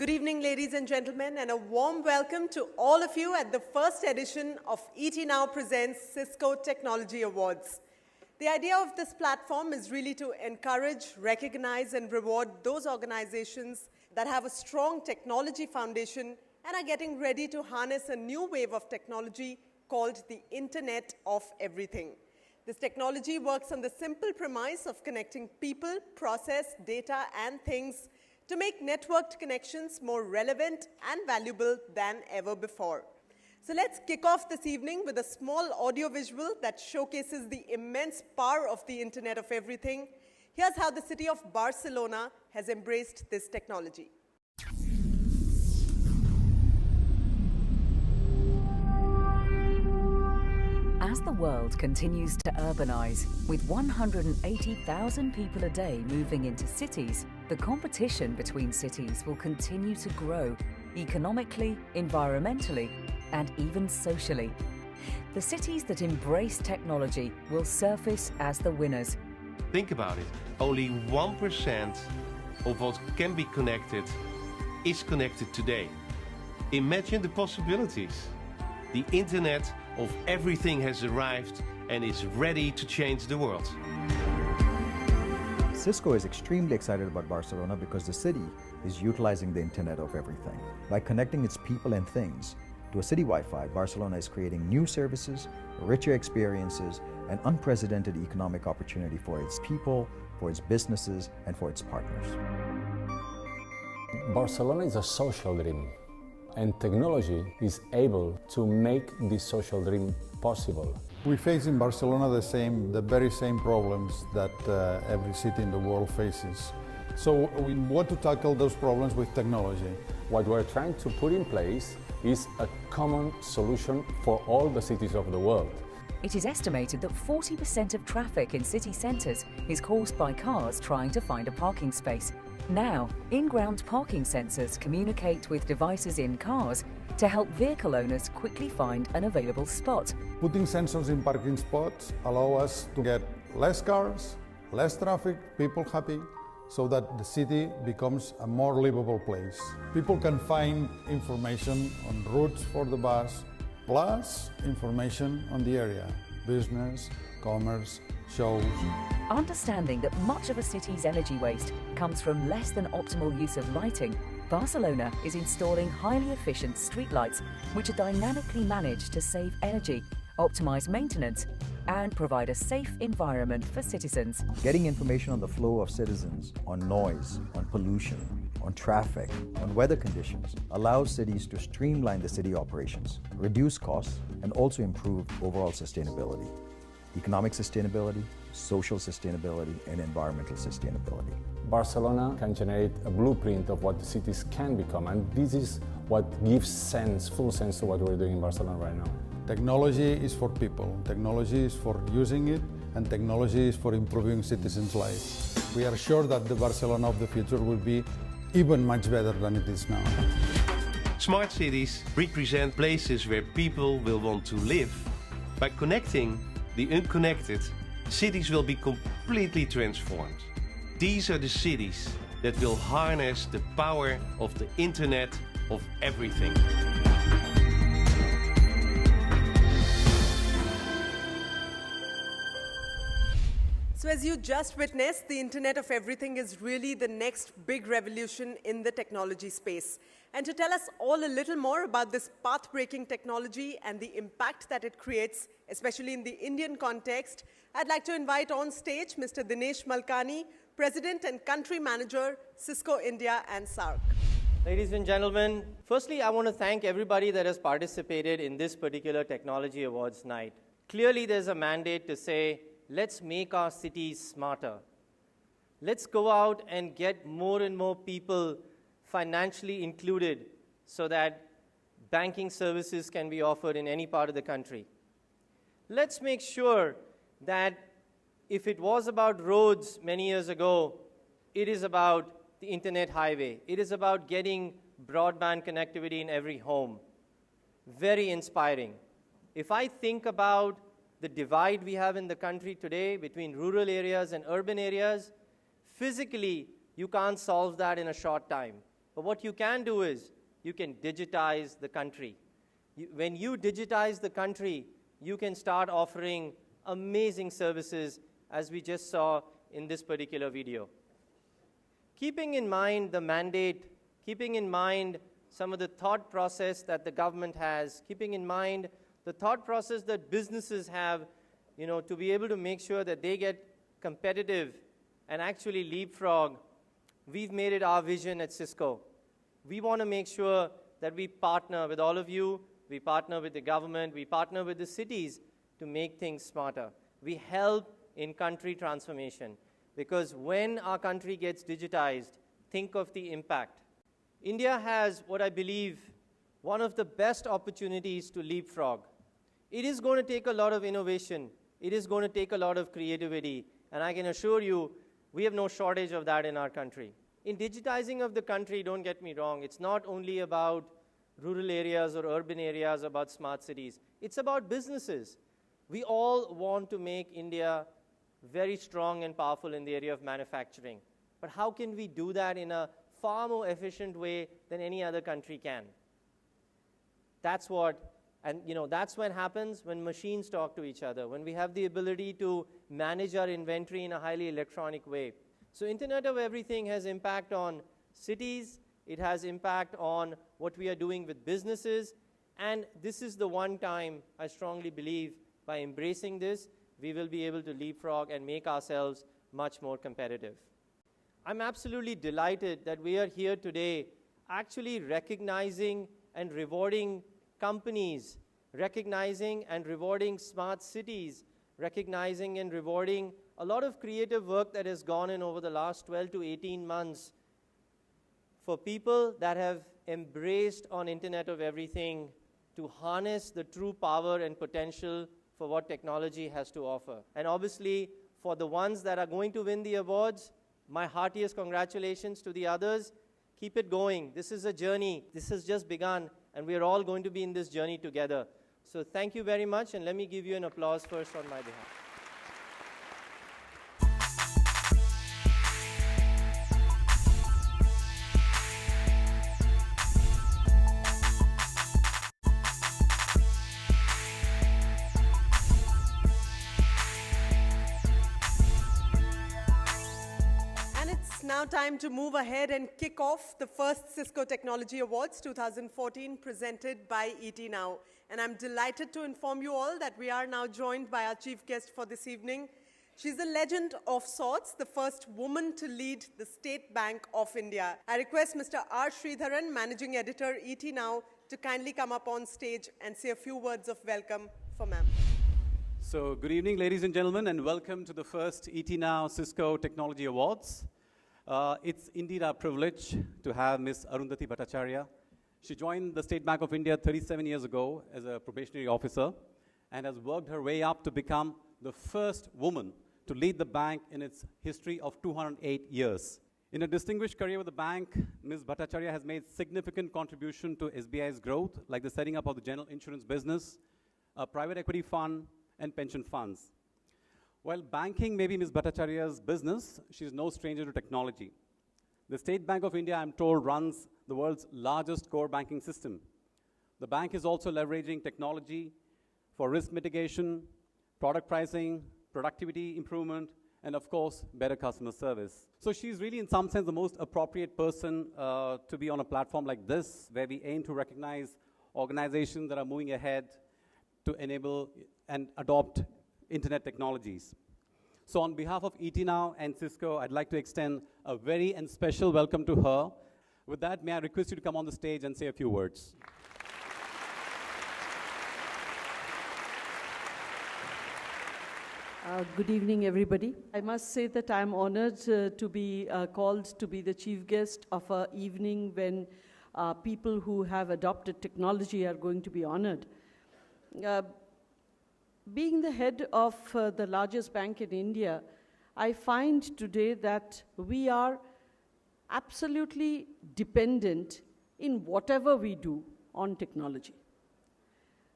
Good evening, ladies and gentlemen, and a warm welcome to all of you at the first edition of ET Now Presents Cisco Technology Awards. The idea of this platform is really to encourage, recognize, and reward those organizations that have a strong technology foundation and are getting ready to harness a new wave of technology called the Internet of Everything. This technology works on the simple premise of connecting people, process, data, and things to make networked connections more relevant and valuable than ever before. So let's kick off this evening with a small audiovisual that showcases the immense power of the Internet of Everything. Here's how the city of Barcelona has embraced this technology. As the world continues to urbanize, with 180,000 people a day moving into cities, the competition between cities will continue to grow economically, environmentally, and even socially. The cities that embrace technology will surface as the winners. Think about it. Only 1% of what can be connected is connected today. Imagine the possibilities. The Internet of Everything has arrived and is ready to change the world. Cisco is extremely excited about Barcelona because the city is utilizing the Internet of Everything. By connecting its people and things to a city Wi-Fi, Barcelona is creating new services, richer experiences, and unprecedented economic opportunity for its people, for its businesses, and for its partners. Barcelona is a social dream, and technology is able to make this social dream possible. We face in Barcelona the very same problems that every city in the world faces. So we want to tackle those problems with technology. What we're trying to put in place is a common solution for all the cities of the world. It is estimated that 40% of traffic in city centres is caused by cars trying to find a parking space. Now, in-ground parking sensors communicate with devices in cars to help vehicle owners quickly find an available spot. Putting sensors in parking spots allow us to get less cars, less traffic, people happy, so that the city becomes a more livable place. People can find information on routes for the bus, plus information on the area, business, commerce, shows. Understanding that much of a city's energy waste comes from less than optimal use of lighting, Barcelona is installing highly efficient streetlights which are dynamically managed to save energy, optimize maintenance, and provide a safe environment for citizens. Getting information on the flow of citizens, on noise, on pollution, on traffic, on weather conditions allows cities to streamline the city operations, reduce costs, and also improve overall sustainability. Economic sustainability, social sustainability, and environmental sustainability. Barcelona can generate a blueprint of what the cities can become, and this is what gives full sense to what we're doing in Barcelona right now. Technology is for people, technology is for using it, and technology is for improving citizens' lives. We are sure that the Barcelona of the future will be even much better than it is now. Smart cities represent places where people will want to live. By connecting the unconnected, cities will be completely transformed. These are the cities that will harness the power of the Internet of Everything. So as you just witnessed, the Internet of Everything is really the next big revolution in the technology space. And to tell us all a little more about this path-breaking technology and the impact that it creates, especially in the Indian context, I'd like to invite on stage Mr. Dinesh Malkani, President and Country Manager, Cisco India and SAARC. Ladies and gentlemen, firstly, I want to thank everybody that has participated in this particular Technology Awards night. Clearly, there's a mandate to say, let's make our cities smarter. Let's go out and get more and more people financially included so that banking services can be offered in any part of the country. Let's make sure that if it was about roads many years ago, it is about the internet highway. It is about getting broadband connectivity in every home. Very inspiring. If I think about the divide we have in the country today between rural areas and urban areas, physically, you can't solve that in a short time. But what you can do is you can digitize the country. When you digitize the country, you can start offering amazing services, as we just saw in this particular video. Keeping in mind the mandate, keeping in mind some of the thought process that the government has, keeping in mind the thought process that businesses have, to be able to make sure that they get competitive and actually leapfrog, we've made it our vision at Cisco. We want to make sure that we partner with all of you, we partner with the government, we partner with the cities to make things smarter. We help in country transformation, because when our country gets digitized, think of the impact. India has what I believe one of the best opportunities to leapfrog. It is going to take a lot of innovation. It is going to take a lot of creativity. And I can assure you, we have no shortage of that in our country. In digitizing of the country, don't get me wrong, it's not only about rural areas or urban areas, about smart cities. It's about businesses. We all want to make India very strong and powerful in the area of manufacturing. But how can we do that in a far more efficient way than any other country can? That's what, and that's what happens when machines talk to each other, when we have the ability to manage our inventory in a highly electronic way. So Internet of Everything has impact on cities, it has impact on what we are doing with businesses, and this is the one time, I strongly believe, by embracing this, we will be able to leapfrog and make ourselves much more competitive. I'm absolutely delighted that we are here today actually recognizing and rewarding companies, recognizing and rewarding smart cities, recognizing and rewarding a lot of creative work that has gone in over the last 12 to 18 months for people that have embraced on Internet of Everything to harness the true power and potential for what technology has to offer. And obviously, for the ones that are going to win the awards, my heartiest congratulations to the others. Keep it going. This is a journey. This has just begun, and we are all going to be in this journey together. So thank you very much, and let me give you an applause first on my behalf. Now time to move ahead and kick off the first Cisco Technology Awards 2014 presented by ET Now. And I'm delighted to inform you all that we are now joined by our chief guest for this evening. She's a legend of sorts, the first woman to lead the State Bank of India. I request Mr. R. Sridharan, Managing Editor, ET Now, to kindly come up on stage and say a few words of welcome for ma'am. So good evening, ladies and gentlemen, and welcome to the first ET Now Cisco Technology Awards. It's indeed our privilege to have Ms. Arundhati Bhattacharya. She joined the State Bank of India 37 years ago as a probationary officer and has worked her way up to become the first woman to lead the bank in its history of 208 years. In a distinguished career with the bank, Ms. Bhattacharya has made significant contribution to SBI's growth, like the setting up of the general insurance business, a private equity fund, and pension funds. While banking may be Ms. Bhattacharya's business, she is no stranger to technology. The State Bank of India, I'm told, runs the world's largest core banking system. The bank is also leveraging technology for risk mitigation, product pricing, productivity improvement, and of course, better customer service. So she's really, in some sense, the most appropriate person to be on a platform like this, where we aim to recognize organizations that are moving ahead to enable and adopt Internet technologies. So on behalf of ET Now and Cisco, I'd like to extend a very and special welcome to her. With that, may I request you to come on the stage and say a few words. Good evening, everybody. I must say that I'm honored to be called to be the chief guest of an evening when people who have adopted technology are going to be honored. Being the head of the largest bank in India, I find today that we are absolutely dependent in whatever we do on technology.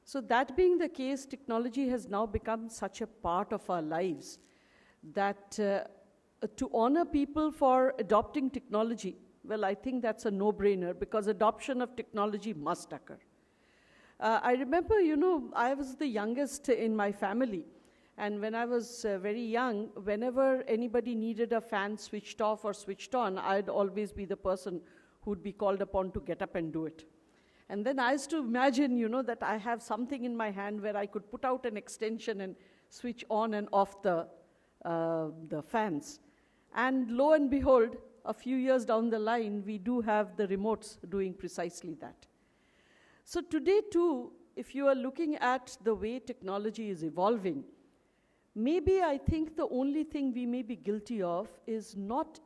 So that being the case, technology has now become such a part of our lives that to honor people for adopting technology, Well, I think that's a no-brainer because adoption of technology must occur. I remember, I was the youngest in my family. And when I was very young, whenever anybody needed a fan switched off or switched on, I'd always be the person who'd be called upon to get up and do it. And then I used to imagine, that I have something in my hand where I could put out an extension and switch on and off the fans. And lo and behold, a few years down the line, we do have the remotes doing precisely that. So today too, if you are looking at the way technology is evolving, maybe I think the only thing we may be guilty of is not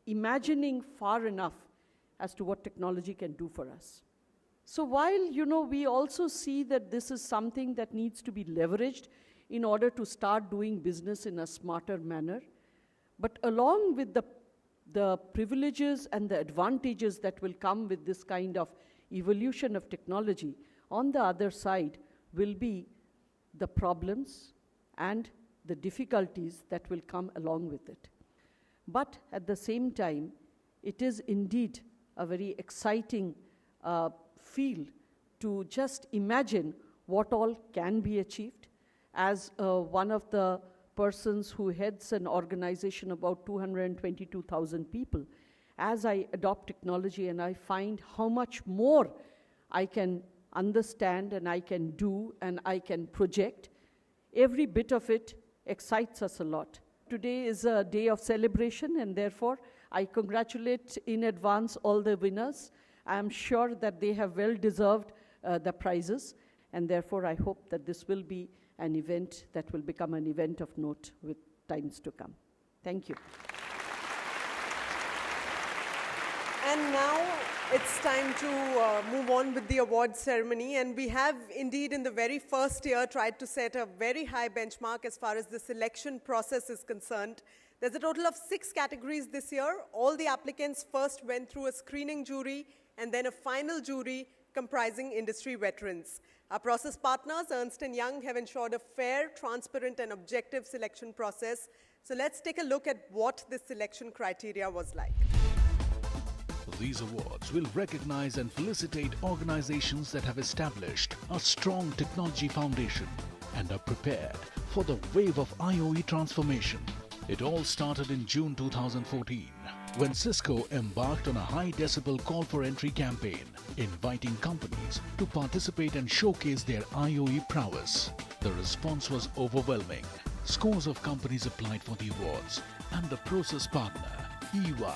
imagining far enough as to what technology can do for us. So while, we also see that this is something that needs to be leveraged in order to start doing business in a smarter manner, but along with the privileges and the advantages that will come with this kind of evolution of technology, on the other side will be the problems and the difficulties that will come along with it. But at the same time, it is indeed a very exciting field to just imagine what all can be achieved. As one of the persons who heads an organization about 222,000 people, as I adopt technology and I find how much more I can understand and I can do and I can project, every bit of it excites us a lot. Today is a day of celebration, and therefore I congratulate in advance all the winners. I am sure that they have well deserved the prizes, and therefore I hope that this will be an event that will become an event of note with times to come. Thank you. And now it's time to move on with the award ceremony. And we have indeed in the very first year tried to set a very high benchmark as far as the selection process is concerned. There's a total of 6 categories this year. All the applicants first went through a screening jury and then a final jury comprising industry veterans. Our process partners, Ernst & Young, have ensured a fair, transparent and objective selection process. So let's take a look at what this selection criteria was like. These awards will recognize and felicitate organizations that have established a strong technology foundation and are prepared for the wave of IoE transformation. It all started in June 2014 when Cisco embarked on a high-decibel call for entry campaign, inviting companies to participate and showcase their IoE prowess. The response was overwhelming. Scores of companies applied for the awards, and the process partner, EY,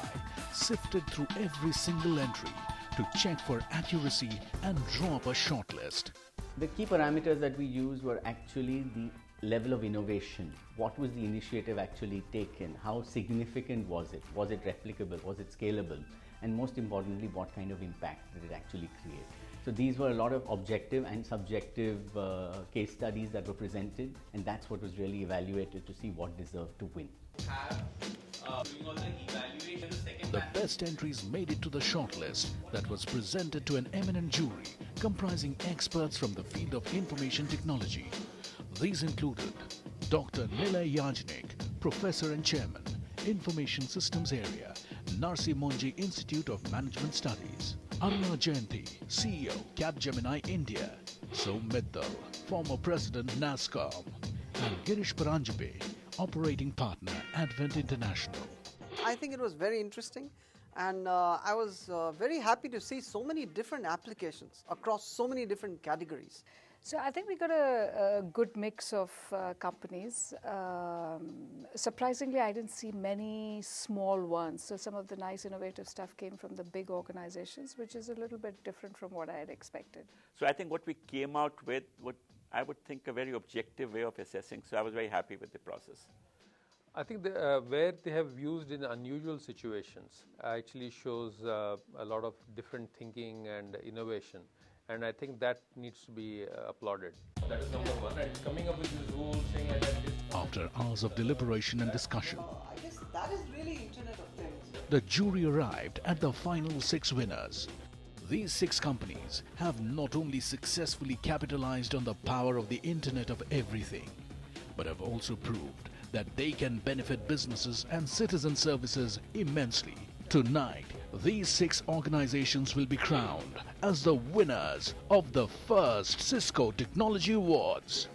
sifted through every single entry to check for accuracy and draw up a shortlist. The key parameters that we used were actually the level of innovation. What was the initiative actually taken? How significant was it? Was it replicable? Was it scalable? And most importantly, what kind of impact did it actually create? So these were a lot of objective and subjective case studies that were presented, and that's what was really evaluated to see what deserved to win. The best entries made it to the shortlist that was presented to an eminent jury comprising experts from the field of information technology. These included Dr. Nilay Yajnik, Professor and Chairman, Information Systems Area, Narsi Monji Institute of Management Studies, Aruna Jayanti, CEO, Capgemini India, Som Mittal, former President NASCOM, and Girish Paranjape, Operating Partner, Advent International. I think it was very interesting, and I was very happy to see so many different applications across so many different categories. So I think we got a good mix of companies. Surprisingly, I didn't see many small ones. So some of the nice innovative stuff came from the big organizations, which is a little bit different from what I had expected. So I think what we came out with, what I would think a very objective way of assessing. So I was very happy with the process. I think where they have used in unusual situations actually shows a lot of different thinking and innovation. And I think that needs to be applauded. That is number one. And coming up with this rule saying like that. After hours of deliberation and discussion, I guess that is really Internet of Things. the jury arrived at the final 6 winners. These 6 companies have not only successfully capitalized on the power of the Internet of Everything, but have also proved that they can benefit businesses and citizen services immensely. Tonight, These 6 organizations will be crowned as the winners of the first Cisco Technology Awards.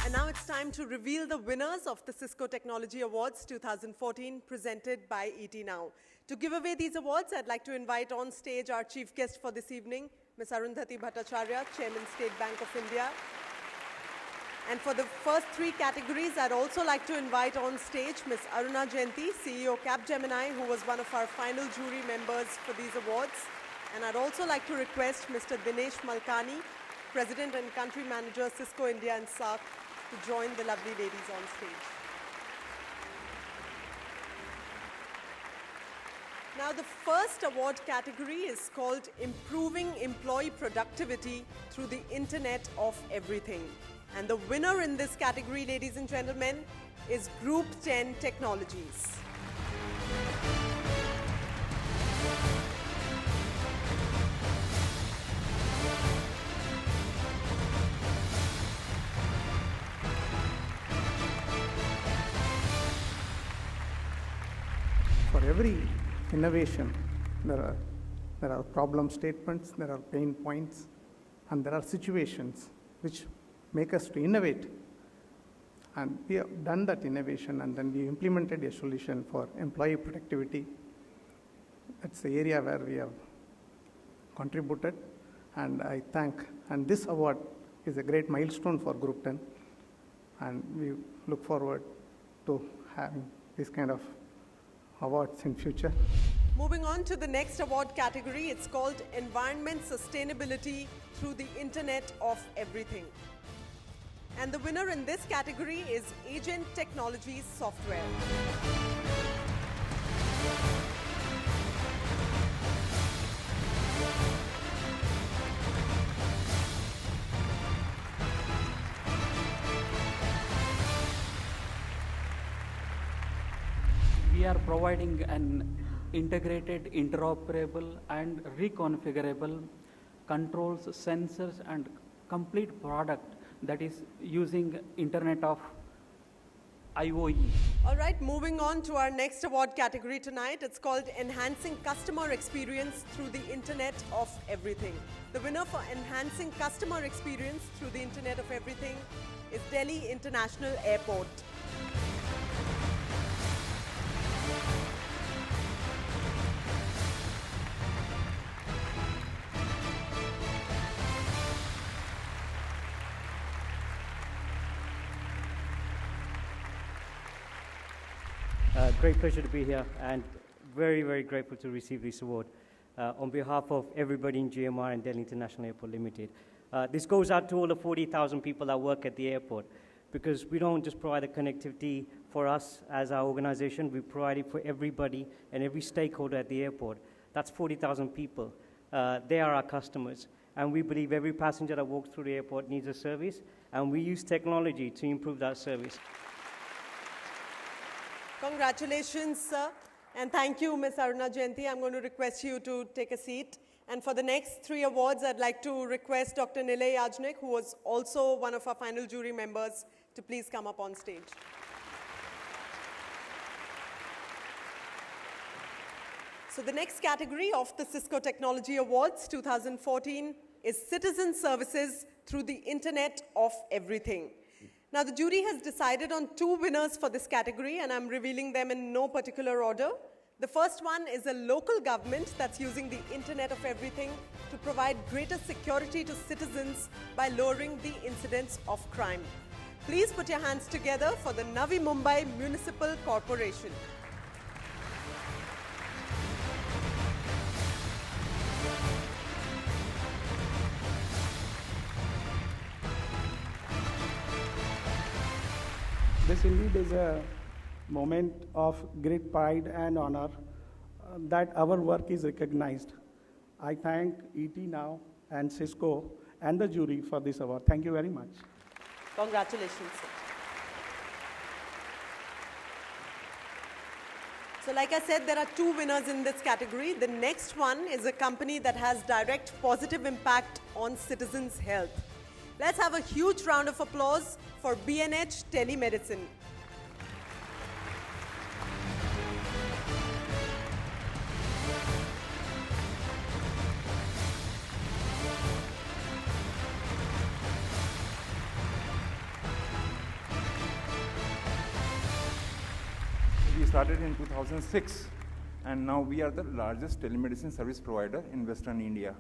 And now it's time to reveal the winners of the Cisco Technology Awards 2014 presented by ET Now. To give away these awards, I'd like to invite on stage our chief guest for this evening, Ms. Arundhati Bhattacharya, Chairman, State Bank of India. And for the first 3 categories, I'd also like to invite on stage Ms. Aruna Jayanti, CEO Capgemini, who was one of our final jury members for these awards. And I'd also like to request Mr. Dinesh Malkani, President and Country Manager, Cisco India and SAARC, to join the lovely ladies on stage. Now, the first award category is called Improving Employee Productivity Through the Internet of Everything. And the winner in this category, ladies and gentlemen, is Group 10 Technologies. For every innovation, there are problem statements, there are pain points, and there are situations which make us to innovate. And we have done that innovation, and then we implemented a solution for employee productivity. That's the area where we have contributed, and I thank. And this award is a great milestone for Group 10, and we look forward to having this kind of awards in future. Moving on to the next award category, it's called Environment Sustainability Through the Internet of Everything. And the winner in this category is Agent Technologies Software. We are providing an integrated, interoperable and reconfigurable controls, sensors and complete product that is using Internet of IoE. All right, moving on to our next award category tonight. It's called Enhancing Customer Experience Through the Internet of Everything. The winner for Enhancing Customer Experience Through the Internet of Everything is Delhi International Airport. Great pleasure to be here and very, very grateful to receive this award on behalf of everybody in GMR and Delhi International Airport Limited. This goes out to all the 40,000 people that work at the airport, because we don't just provide the connectivity for us as our organization, we provide it for everybody and every stakeholder at the airport. That's 40,000 people. They are our customers, and we believe every passenger that walks through the airport needs a service, and we use technology to improve that service. Congratulations, sir. And thank you, Ms. Aruna Jayanti. I'm going to request you to take a seat. And for the next 3 awards, I'd like to request Dr. Nilay Yajnik, who was also one of our final jury members, to please come up on stage. So the next category of the Cisco Technology Awards 2014 is Citizen Services Through the Internet of Everything. Now, the jury has decided on 2 winners for this category, and I'm revealing them in no particular order. The first one is a local government that's using the Internet of Everything to provide greater security to citizens by lowering the incidence of crime. Please put your hands together for the Navi Mumbai Municipal Corporation. This indeed is a moment of great pride and honor that our work is recognized. I thank ET Now and Cisco and the jury for this award. Thank you very much. Congratulations, sir. So like I said, there are 2 winners in this category. The next one is a company that has direct positive impact on citizens' health. Let's have a huge round of applause for B&H Telemedicine. We started in 2006, and now we are the largest telemedicine service provider in Western India,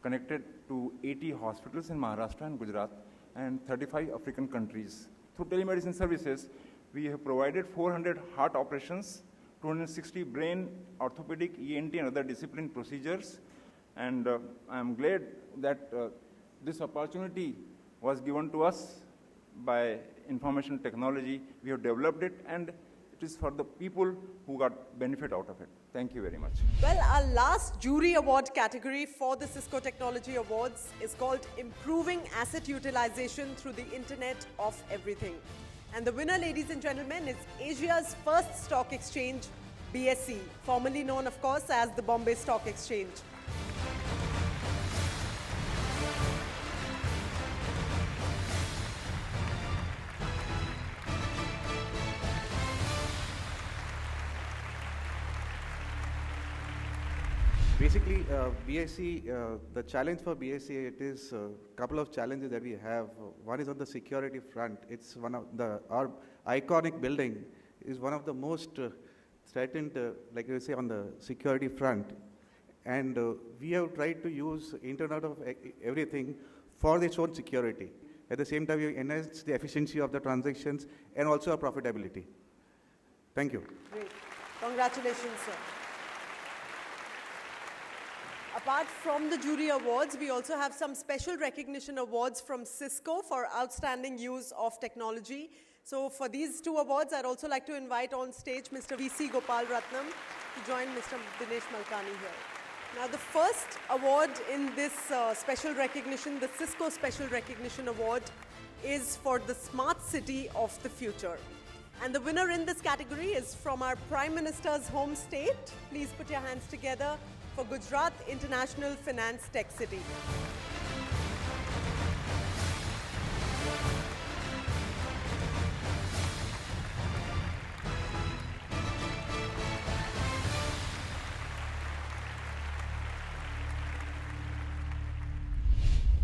connected to 80 hospitals in Maharashtra and Gujarat and 35 African countries. Through telemedicine services, we have provided 400 heart operations, 260 brain, orthopedic, ENT, and other discipline procedures. And I'm glad that this opportunity was given to us by information technology. We have developed it, and it is for the people who got benefit out of it. Thank you very much. Well, our last jury award category for the Cisco Technology Awards is called Improving Asset Utilization Through the Internet of Everything. And the winner, ladies and gentlemen, is Asia's first stock exchange, BSE, formerly known, of course, as the Bombay Stock Exchange. Basically, BSE, the challenge for BSE, it is a couple of challenges that we have. One is on the security front. It's one of our iconic building is one of the most threatened, like you say, on the security front. And we have tried to use Internet of Everything for its own security. At the same time, we enhance the efficiency of the transactions and also our profitability. Thank you. Great. Congratulations, sir. Apart from the jury awards, we also have some special recognition awards from Cisco for outstanding use of technology. So for these 2 awards, I'd also like to invite on stage Mr. V.C. Gopal Ratnam to join Mr. Dinesh Malkani here. Now, the first award in this special recognition, the Cisco Special Recognition Award, is for the Smart City of the Future. And the winner in this category is from our Prime Minister's home state. Please put your hands together for Gujarat International Finance Tech City.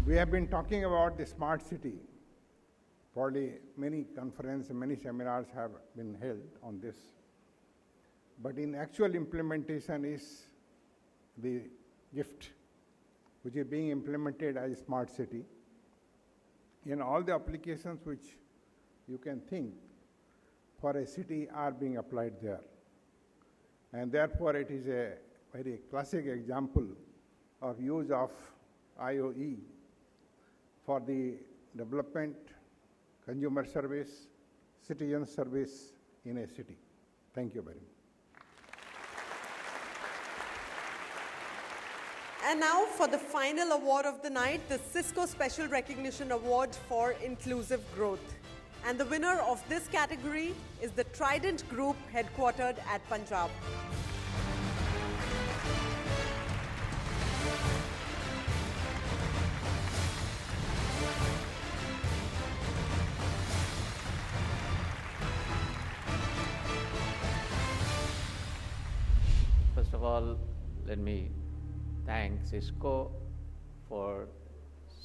We have been talking about the smart city. Probably many conferences and many seminars have been held on this. But in actual implementation is the gift, which is being implemented as a smart city. In all the applications which you can think for a city are being applied there. And therefore, it is a very classic example of use of IoE for the development, consumer service, citizen service in a city. Thank you very much. And now for the final award of the night, the Cisco Special Recognition Award for Inclusive Growth. And the winner of this category is the Trident Group headquartered at Punjab. First of all, let me thank Cisco for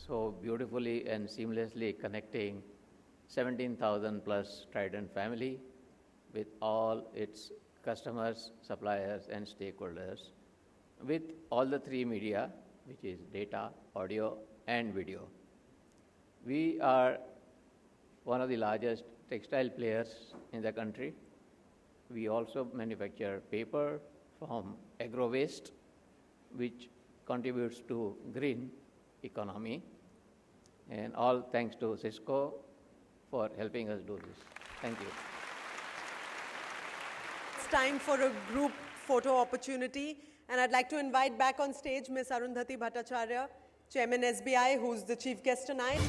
so beautifully and seamlessly connecting 17,000 plus Trident family with all its customers, suppliers, and stakeholders with all the 3 media, which is data, audio, and video. We are one of the largest textile players in the country. We also manufacture paper from agro waste, which contributes to green economy. And all thanks to Cisco for helping us do this. Thank you. It's time for a group photo opportunity. And I'd like to invite back on stage Ms. Arundhati Bhattacharya, Chairman SBI, who's the chief guest tonight.